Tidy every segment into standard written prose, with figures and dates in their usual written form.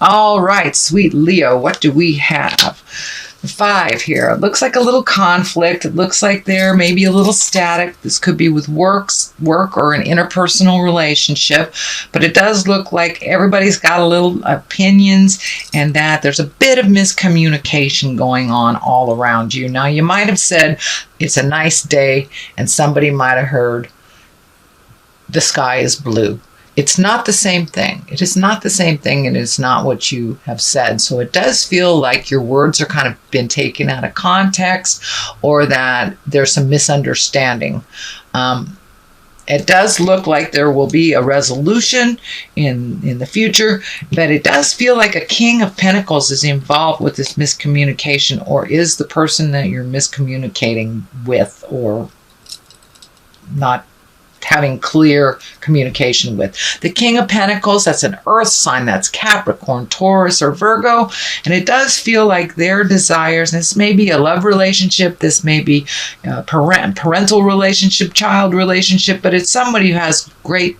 All right, sweet Leo, what do we have? The 5 here. It looks like a little conflict. It looks like there may be a little static. This could be with work or an interpersonal relationship, but it does look like everybody's got a little opinions and that there's a bit of miscommunication going on all around you. Now, you might have said it's a nice day and somebody might have heard the sky is blue. It's not the same thing. It is not the same thing, and it's not what you have said. So it does feel like your words are kind of been taken out of context, or that there's some misunderstanding. It does look like there will be a resolution in the future, but it does feel like a King of Pentacles is involved with this miscommunication, or is the person that you're miscommunicating with or not having clear communication with. The King of Pentacles, that's an earth sign, that's Capricorn, Taurus, or Virgo, and it does feel like their desires, this may be a love relationship, this may be a parental relationship, child relationship, but it's somebody who has great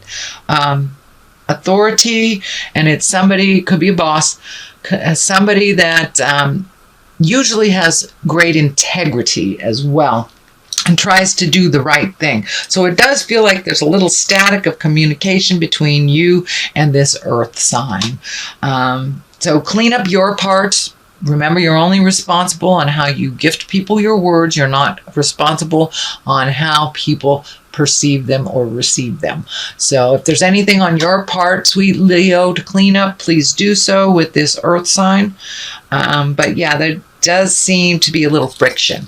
authority, and it's somebody, could be a boss, somebody that usually has great integrity as well, and tries to do the right thing. So it does feel like there's a little static of communication between you and this earth sign. So clean up your part. Remember, you're only responsible on how you gift people your words. You're not responsible on how people perceive them or receive them. So if there's anything on your part, sweet Leo, to clean up, please do so with this earth sign. But yeah, there does seem to be a little friction.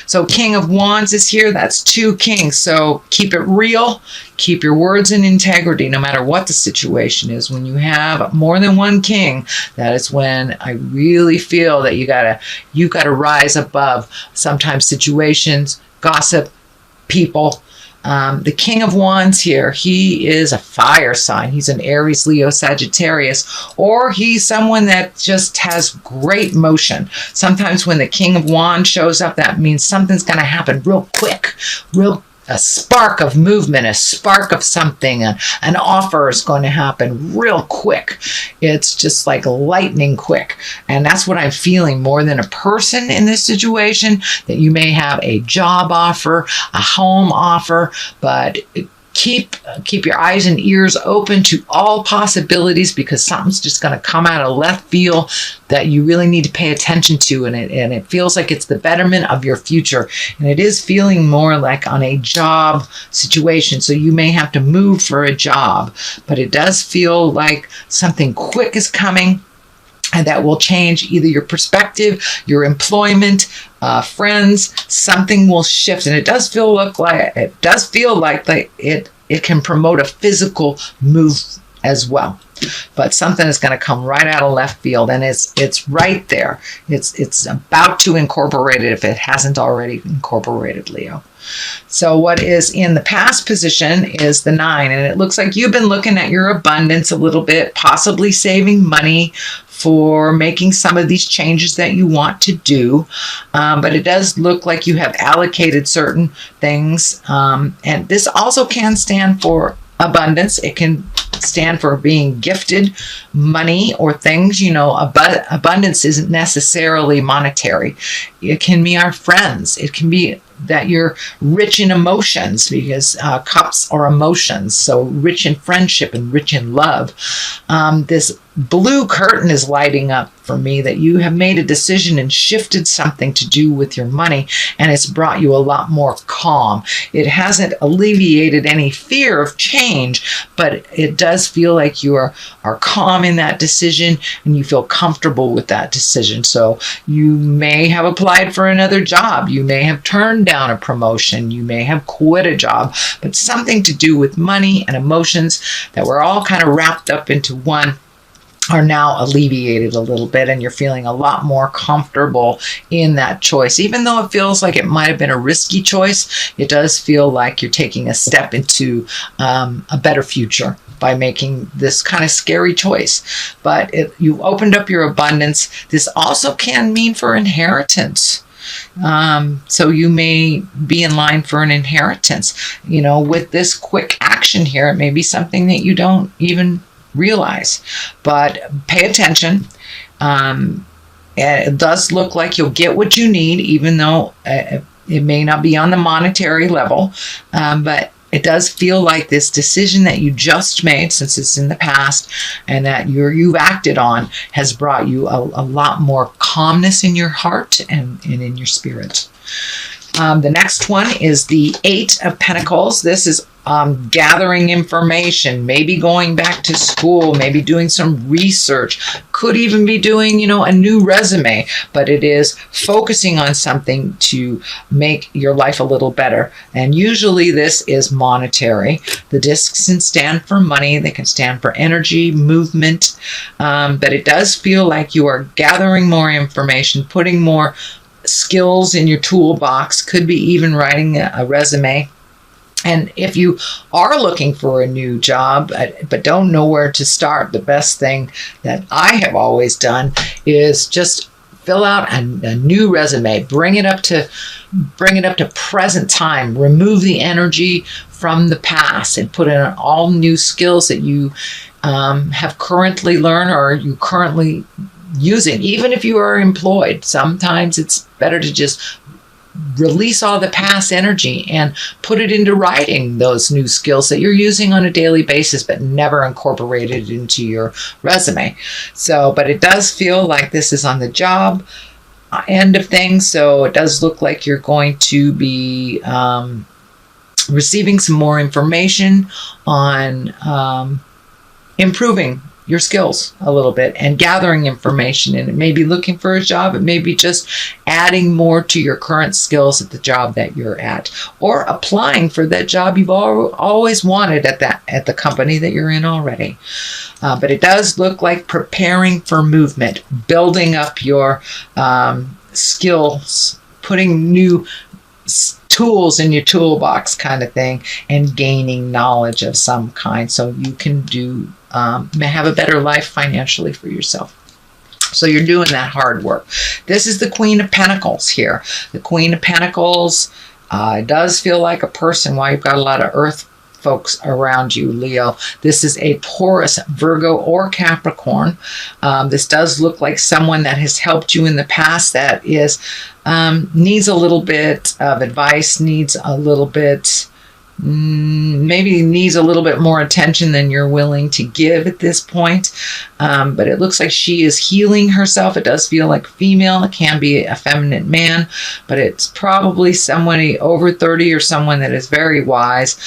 So King of Wands is here. That's 2 kings. So keep it real. Keep your words in integrity no matter what the situation is. When you have more than 1 king, that is when I really feel that you gotta rise above sometimes situations, gossip, people. The King of Wands here, he is a fire sign. He's an Aries, Leo, Sagittarius, or he's someone that just has great motion. Sometimes when the King of Wands shows up, that means something's going to happen real quick, a spark of movement, a spark of something, an offer is going to happen real quick. It's just like lightning quick. And that's what I'm feeling more than a person in this situation, that you may have a job offer, a home offer, but keep your eyes and ears open to all possibilities, because something's just going to come out of left field that you really need to pay attention to, and it feels like it's the betterment of your future, and it is feeling more like on a job situation. So you may have to move for a job, but it does feel like something quick is coming, and that will change either your perspective, your employment, friends. Something will shift, and it does feel like it can promote a physical move as well. But something is going to come right out of left field, and it's right there. It's about to incorporate it if it hasn't already incorporated, Leo. So what is in the past position is the 9, and it looks like you've been looking at your abundance a little bit, possibly saving money for making some of these changes that you want to do. But it does look like you have allocated certain things. And this also can stand for abundance. It can stand for being gifted money or things. Abundance isn't necessarily monetary. It can be our friends. It can be that you're rich in emotions, because cups are emotions. So rich in friendship and rich in love. This blue curtain is lighting up for me, that you have made a decision and shifted something to do with your money, and it's brought you a lot more calm. It hasn't alleviated any fear of change, but it does feel like you are calm in that decision, and you feel comfortable with that decision. So you may have applied for another job. You may have turned down a promotion. You may have quit a job, but something to do with money and emotions that were all kind of wrapped up into one are now alleviated a little bit, and you're feeling a lot more comfortable in that choice. Even though it feels like it might have been a risky choice, it does feel like you're taking a step into a better future by making this kind of scary choice. But you opened up your abundance. This also can mean for inheritance. So you may be in line for an inheritance. With this quick action here, it may be something that you don't even realize. But pay attention. And it does look like you'll get what you need, even though it may not be on the monetary level. But it does feel like this decision that you just made, since it's in the past and that you've acted on, has brought you a lot more calmness in your heart and in your spirit. The next one is the Eight of Pentacles. This is gathering information, maybe going back to school, maybe doing some research, could even be doing, a new resume, but it is focusing on something to make your life a little better. And usually this is monetary. The discs can stand for money, they can stand for energy, movement, but it does feel like you are gathering more information, putting more skills in your toolbox, could be even writing a resume. And if you are looking for a new job, but don't know where to start, the best thing that I have always done is just fill out a new resume, bring it up to present time, remove the energy from the past, and put in all new skills that you have currently learned or you currently using. Even if you are employed, sometimes it's better to just release all the past energy and put it into writing those new skills that you're using on a daily basis but never incorporated into your resume. So, but it does feel like this is on the job end of things, so it does look like you're going to be receiving some more information on improving your skills a little bit and gathering information. And it may be looking for a job, it may be just adding more to your current skills at the job that you're at, or applying for that job you've always wanted at the company that you're in already. But it does look like preparing for movement, building up your skills, putting new tools in your toolbox kind of thing, and gaining knowledge of some kind so you can have a better life financially for yourself. So you're doing that hard work. This is the Queen of Pentacles here. The Queen of Pentacles does feel like a person. While you've got a lot of earth folks around you, Leo, this is a Taurus, Virgo, or Capricorn. This does look like someone that has helped you in the past that is needs a little bit of advice, needs a little bit more attention than you're willing to give at this point. But it looks like she is healing herself. It does feel like female. It can be a feminine man, but it's probably somebody over 30 or someone that is very wise.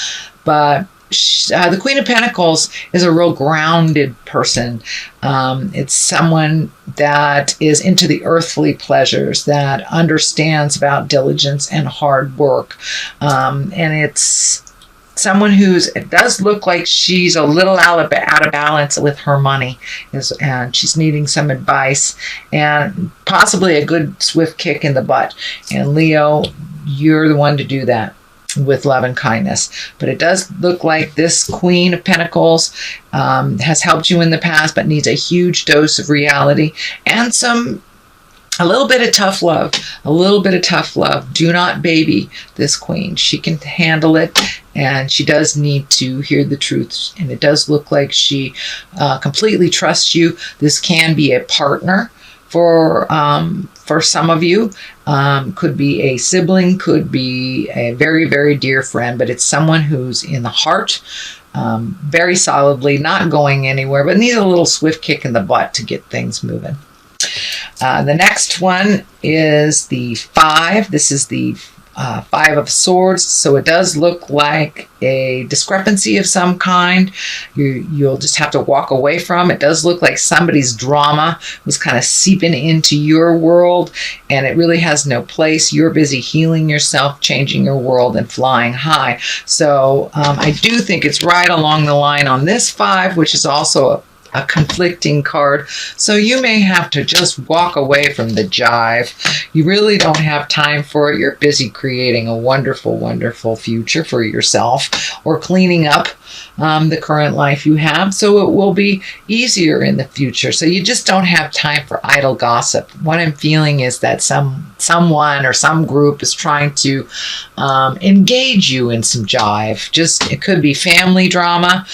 But the Queen of Pentacles is a real grounded person. It's someone that is into the earthly pleasures, that understands about diligence and hard work. And it's someone it does look like she's a little out of balance with her money, and she's needing some advice and possibly a good swift kick in the butt. And Leo, you're the one to do that with love and kindness. But it does look like this Queen of Pentacles has helped you in the past, but needs a huge dose of reality and a little bit of tough love. Do not baby this Queen. She can handle it, and she does need to hear the truth. And it does look like she completely trusts you. This can be a partner for some of you. Could be a sibling, could be a very, very dear friend, but it's someone who's in the heart, very solidly, not going anywhere, but needs a little swift kick in the butt to get things moving. The next one is the 5. This is the 5 of Swords. So it does look like a discrepancy of some kind. You'll just have to walk away from. It does look like somebody's drama was kind of seeping into your world, and it really has no place. You're busy healing yourself, changing your world, and flying high. So I do think it's right along the line on this 5, which is also a conflicting card. So you may have to just walk away from the jive. You really don't have time for it. You're busy creating a wonderful, wonderful future for yourself, or cleaning up the current life you have, so it will be easier in the future. So you just don't have time for idle gossip. What I'm feeling is that someone or some group is trying to engage you in some jive. It could be family drama.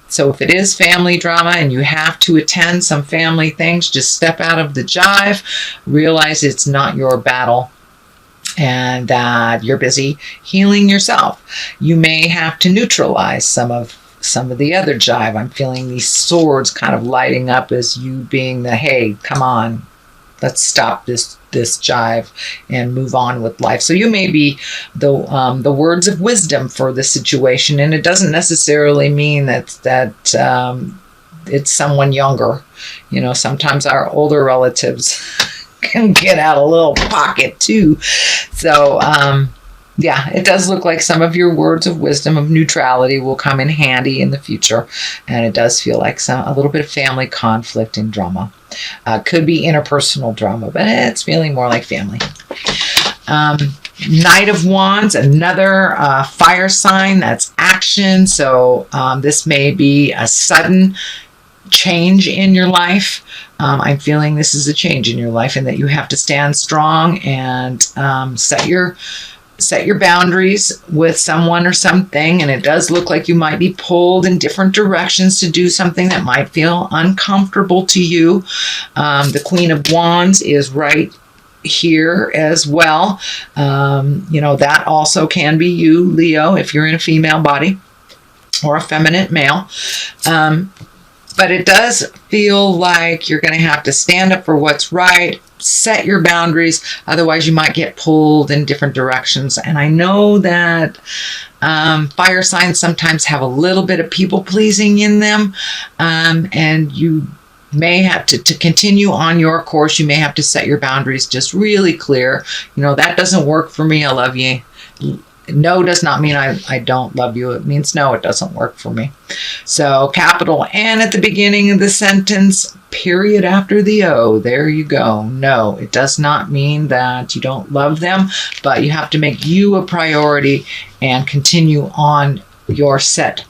So if it is family drama and you have to attend some family things, just step out of the jive, realize it's not your battle, and that you're busy healing yourself. You may have to neutralize some of the other jive. I'm feeling these swords kind of lighting up as you being the, hey, come on, let's stop this jive and move on with life. So you may be the words of wisdom for the situation, and it doesn't necessarily mean that it's someone younger. You know, sometimes our older relatives can get out a little pocket too. So yeah, it does look like some of your words of wisdom, of neutrality, will come in handy in the future, and it does feel like a little bit of family conflict and drama. Could be interpersonal drama, but it's feeling more like family. Knight of Wands, another fire sign. That's action. So this may be a sudden change in your life. I'm feeling this is a change in your life, and that you have to stand strong and set your boundaries with someone or something. And it does look like you might be pulled in different directions to do something that might feel uncomfortable to you. The Queen of Wands is right here as well. You know, that also can be you, Leo, if you're in a female body or a feminine male. But it does feel like you're going to have to stand up for what's right, set your boundaries. Otherwise, you might get pulled in different directions. And I know that fire signs sometimes have a little bit of people pleasing in them. And you may have to continue on your course. You may have to set your boundaries just really clear. You know, that doesn't work for me. I love you. No does not mean I don't love you. It means no, it doesn't work for me. So capital N at the beginning of the sentence, period after the O. There you go. No, it does not mean that you don't love them, but you have to make you a priority and continue on your set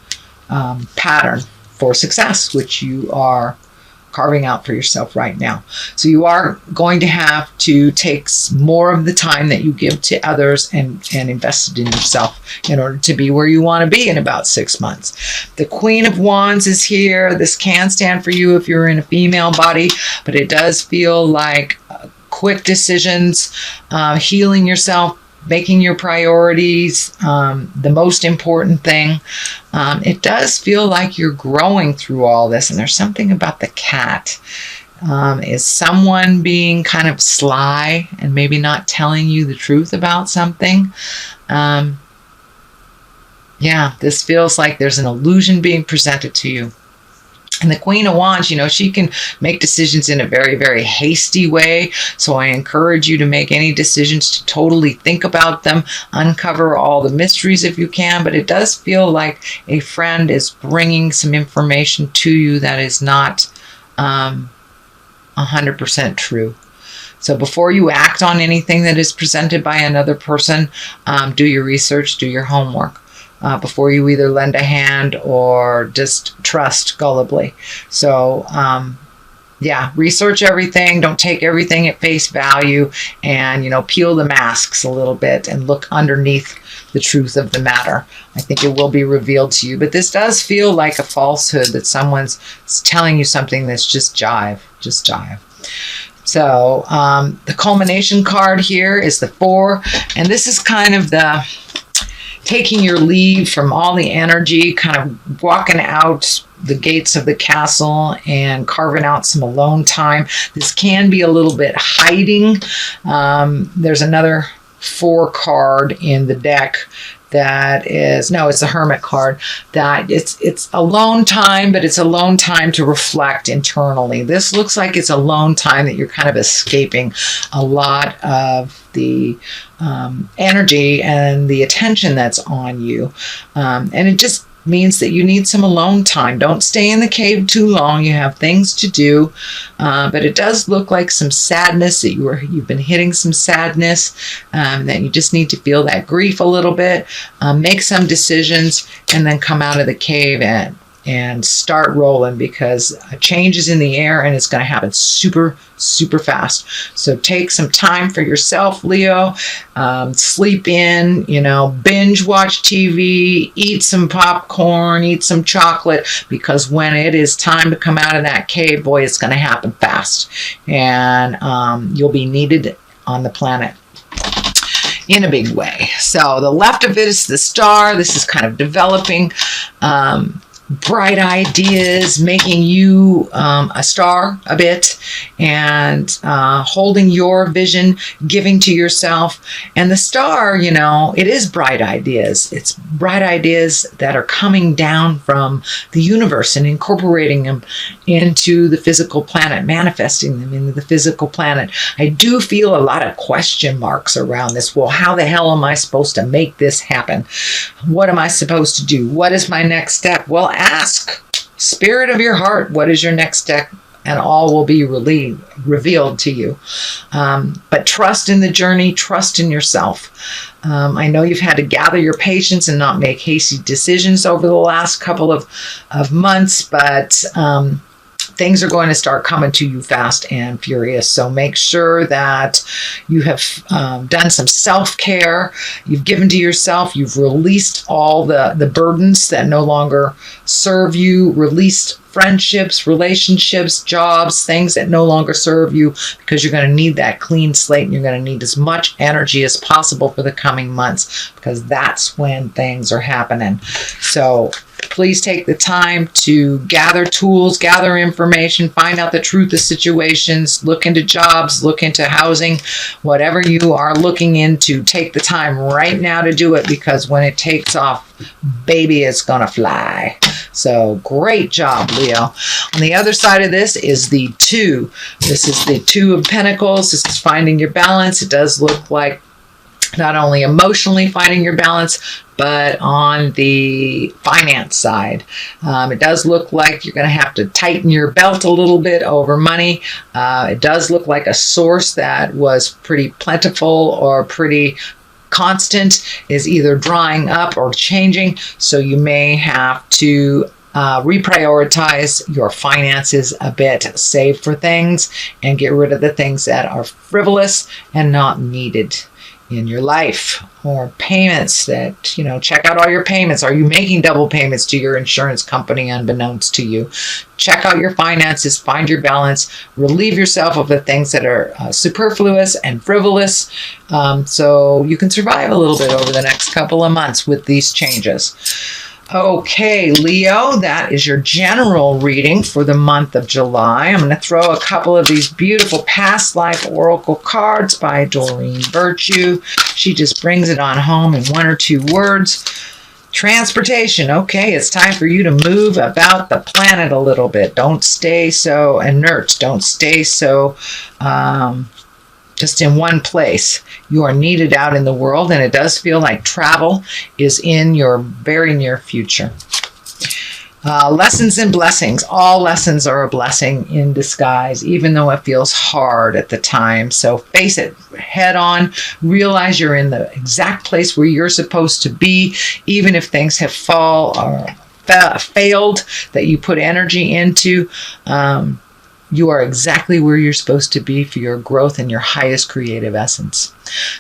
pattern for success, which you are carving out for yourself right now. So you are going to have to take more of the time that you give to others and invest it in yourself in order to be where you want to be in about 6 months. The Queen of Wands is here. This can stand for you if you're in a female body, but it does feel like quick decisions, healing yourself, making your priorities the most important thing. It does feel like you're growing through all this, and there's something about the cat. Is someone being kind of sly and maybe not telling you the truth about something? Yeah, this feels like there's an illusion being presented to you. And the Queen of Wands, you know, she can make decisions in a very, very hasty way. So I encourage you to make any decisions to totally think about them, uncover all the mysteries if you can. But it does feel like a friend is bringing some information to you that is not 100% true. So before you act on anything that is presented by another person, do your research, do your homework. Before you either lend a hand or just trust gullibly. So, yeah, research everything. Don't take everything at face value, and, you know, peel the masks a little bit and look underneath the truth of the matter. I think it will be revealed to you. But this does feel like a falsehood, that someone's telling you something that's just jive. So the culmination card here is the 4, and this is kind of the taking your leave from all the energy, kind of walking out the gates of the castle and carving out some alone time. This can be a little bit hiding. There's another 4 card in the deck that is, no, it's a Hermit card, that it's alone time, but it's alone time to reflect internally. This looks like it's alone time that you're kind of escaping a lot of the energy and the attention that's on you. And it just means that you need some alone time. Don't stay in the cave too long. You have things to do. But it does look like some sadness, that you've been hitting some sadness, that you just need to feel that grief a little bit, make some decisions, and then come out of the cave and start rolling, because a change is in the air and it's going to happen super, super fast. So take some time for yourself, Leo. Sleep in, binge watch TV, eat some popcorn, eat some chocolate, because when it is time to come out of that cave, boy, it's going to happen fast. And you'll be needed on the planet in a big way. So the left of it is the star. This is kind of developing bright ideas, making you a star a bit, and holding your vision, giving to yourself. And the star, it is bright ideas. It's bright ideas that are coming down from the universe and incorporating them into the physical planet, manifesting them into the physical planet. I do feel a lot of question marks around this. Well, how the hell am I supposed to make this happen? What am I supposed to do? What is my next step? Well, ask spirit of your heart, what is your next step, and all will be revealed to you. But trust in the journey, trust in yourself. I know you've had to gather your patience and not make hasty decisions over the last couple of months, but things are going to start coming to you fast and furious. So make sure that you have done some self-care. You've given to yourself. You've released all the burdens that no longer serve you. Released friendships, relationships, jobs, things that no longer serve you, because you're going to need that clean slate, and you're going to need as much energy as possible for the coming months, because that's when things are happening. So please take the time to gather tools, gather information, find out the truth of situations, look into jobs, look into housing, whatever you are looking into, take the time right now to do it, because when it takes off, baby, it's gonna fly. So great job, Leo. On the other side of this is the 2. This is the 2 of Pentacles. This is finding your balance. It does look like not only emotionally finding your balance, but on the finance side. It does look like you're going to have to tighten your belt a little bit over money. It does look like a source that was pretty plentiful or pretty constant is either drying up or changing. So you may have to reprioritize your finances a bit, save for things, and get rid of the things that are frivolous and not needed in your life. Or payments that, check out all your payments. Are you making double payments to your insurance company unbeknownst to you? Check out your finances, find your balance, relieve yourself of the things that are superfluous and frivolous, so you can survive a little bit over the next couple of months with these changes. Okay, Leo, that is your general reading for the month of July. I'm going to throw a couple of these beautiful past life oracle cards by Doreen Virtue. She just brings it on home in 1 or 2 words. Transportation. Okay, it's time for you to move about the planet a little bit. Don't stay so inert. Don't stay so just in one place. You are needed out in the world, and it does feel like travel is in your very near future. Lessons and blessings. All lessons are a blessing in disguise, even though it feels hard at the time. So face it head on. Realize you're in the exact place where you're supposed to be, even if things have failed that you put energy into. You are exactly where you're supposed to be for your growth and your highest creative essence.